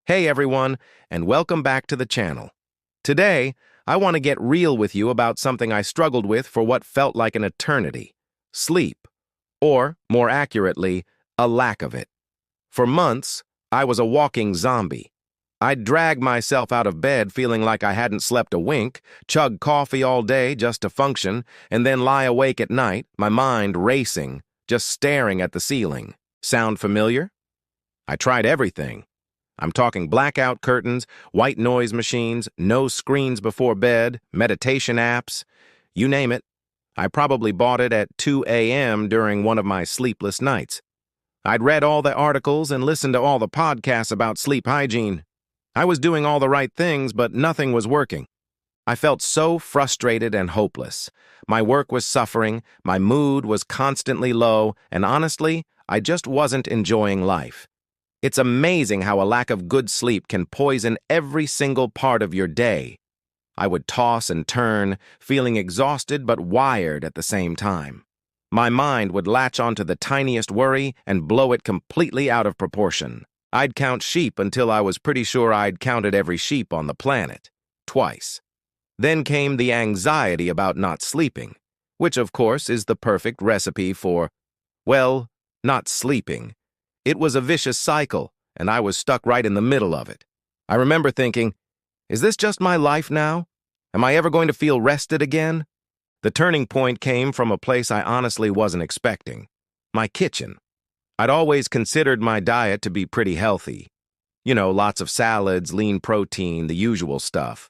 Hey everyone, and welcome back to the channel. Today, I want to get real with you about something I struggled with for what felt like an eternity: sleep, or, more accurately, a lack of it. For months, I was a walking zombie. I'd drag myself out of bed feeling like I hadn't slept a wink, chug coffee all day just to function, and then lie awake at night, my mind racing, just staring at the ceiling. Sound familiar? I tried everything. I'm talking blackout curtains, white noise machines, no screens before bed, meditation apps, you name it. I probably bought it at 2 a.m. during one of my sleepless nights. I'd read all the articles and listened to all the podcasts about sleep hygiene. I was doing all the right things, but nothing was working. I felt so frustrated and hopeless. My work was suffering, my mood was constantly low, and honestly, I just wasn't enjoying life. It's amazing how a lack of good sleep can poison every single part of your day. I would toss and turn, feeling exhausted but wired at the same time. My mind would latch onto the tiniest worry and blow it completely out of proportion. I'd count sheep until I was pretty sure I'd counted every sheep on the planet. Twice. Then came the anxiety about not sleeping, which of course is the perfect recipe for, well, not sleeping. It was a vicious cycle, and I was stuck right in the middle of it. I remember thinking, is this just my life now? Am I ever going to feel rested again? The turning point came from a place I honestly wasn't expecting: my kitchen. I'd always considered my diet to be pretty healthy. You know, lots of salads, lean protein, the usual stuff.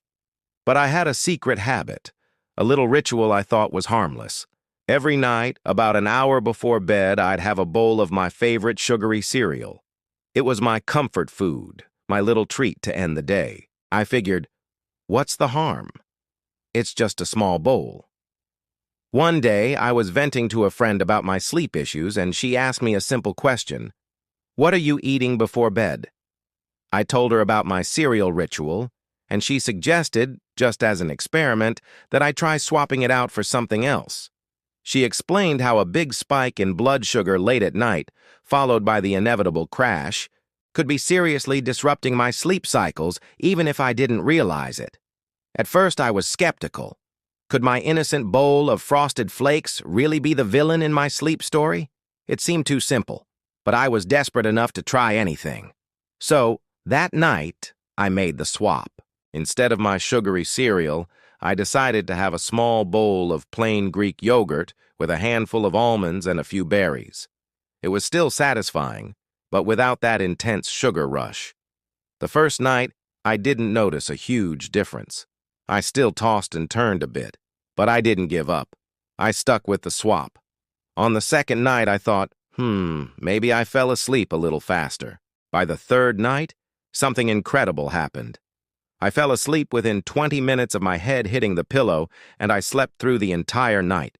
But I had a secret habit, a little ritual I thought was harmless. Every night, about an hour before bed, I'd have a bowl of my favorite sugary cereal. It was my comfort food, my little treat to end the day. I figured, what's the harm? It's just a small bowl. One day, I was venting to a friend about my sleep issues, and she asked me a simple question: "What are you eating before bed?" I told her about my cereal ritual, and she suggested, just as an experiment, that I try swapping it out for something else. She explained how a big spike in blood sugar late at night, followed by the inevitable crash, could be seriously disrupting my sleep cycles even if I didn't realize it. At first, I was skeptical. Could my innocent bowl of frosted flakes really be the villain in my sleep story? It seemed too simple, but I was desperate enough to try anything. So, that night, I made the swap. Instead of my sugary cereal, I decided to have a small bowl of plain Greek yogurt with a handful of almonds and a few berries. It was still satisfying, but without that intense sugar rush. The first night, I didn't notice a huge difference. I still tossed and turned a bit, but I didn't give up. I stuck with the swap. On the second night, I thought, maybe I fell asleep a little faster. By the third night, something incredible happened. I fell asleep within 20 minutes of my head hitting the pillow, and I slept through the entire night.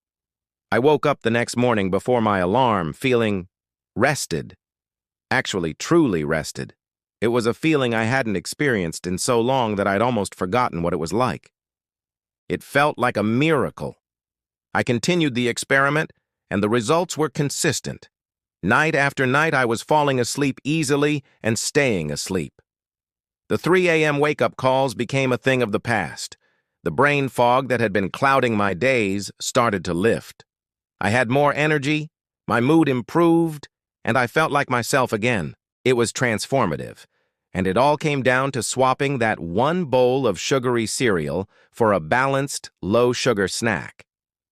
I woke up the next morning before my alarm, feeling rested. Actually, truly rested. It was a feeling I hadn't experienced in so long that I'd almost forgotten what it was like. It felt like a miracle. I continued the experiment, and the results were consistent. Night after night, I was falling asleep easily and staying asleep. The 3 a.m. wake-up calls became a thing of the past. The brain fog that had been clouding my days started to lift. I had more energy, my mood improved, and I felt like myself again. It was transformative, and it all came down to swapping that one bowl of sugary cereal for a balanced, low-sugar snack.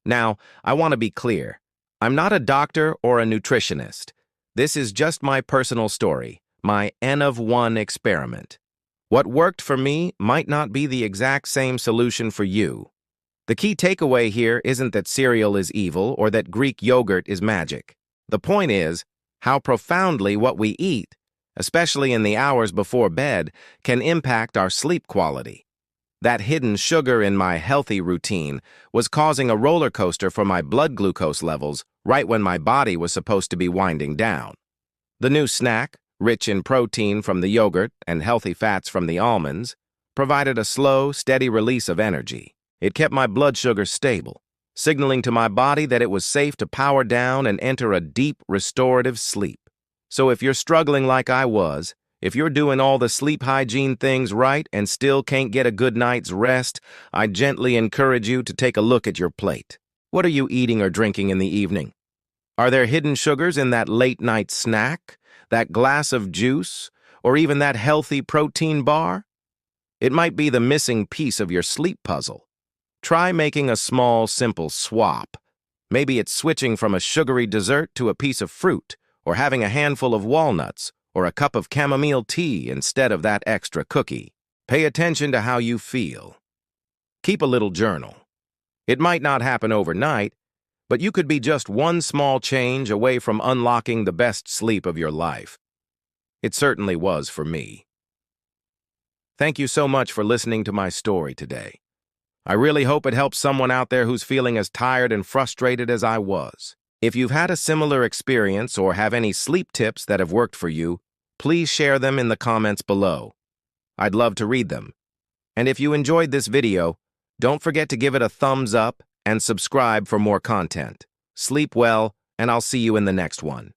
Now, I want to be clear. I'm not a doctor or a nutritionist. This is just my personal story, my N of 1 experiment. What worked for me might not be the exact same solution for you. The key takeaway here isn't that cereal is evil or that Greek yogurt is magic. The point is how profoundly what we eat, especially in the hours before bed, can impact our sleep quality. That hidden sugar in my healthy routine was causing a roller coaster for my blood glucose levels right when my body was supposed to be winding down. The new snack, rich in protein from the yogurt and healthy fats from the almonds, provided a slow, steady release of energy. It kept my blood sugar stable, signaling to my body that it was safe to power down and enter a deep, restorative sleep. So if you're struggling like I was, If you're doing all the sleep hygiene things right and still can't get a good night's rest, I gently encourage you to take a look at your plate. What are you eating or drinking in the evening? Are there hidden sugars in that late-night snack, that glass of juice, or even that healthy protein bar? It might be the missing piece of your sleep puzzle. Try making a small, simple swap. Maybe it's switching from a sugary dessert to a piece of fruit, or having a handful of walnuts, or a cup of chamomile tea instead of that extra cookie. Pay attention to how you feel. Keep a little journal. It might not happen overnight, but you could be just one small change away from unlocking the best sleep of your life. It certainly was for me. Thank you so much for listening to my story today. I really hope it helps someone out there who's feeling as tired and frustrated as I was. If you've had a similar experience or have any sleep tips that have worked for you, please share them in the comments below. I'd love to read them. And if you enjoyed this video, don't forget to give it a thumbs up and subscribe for more content. Sleep well, and I'll see you in the next one.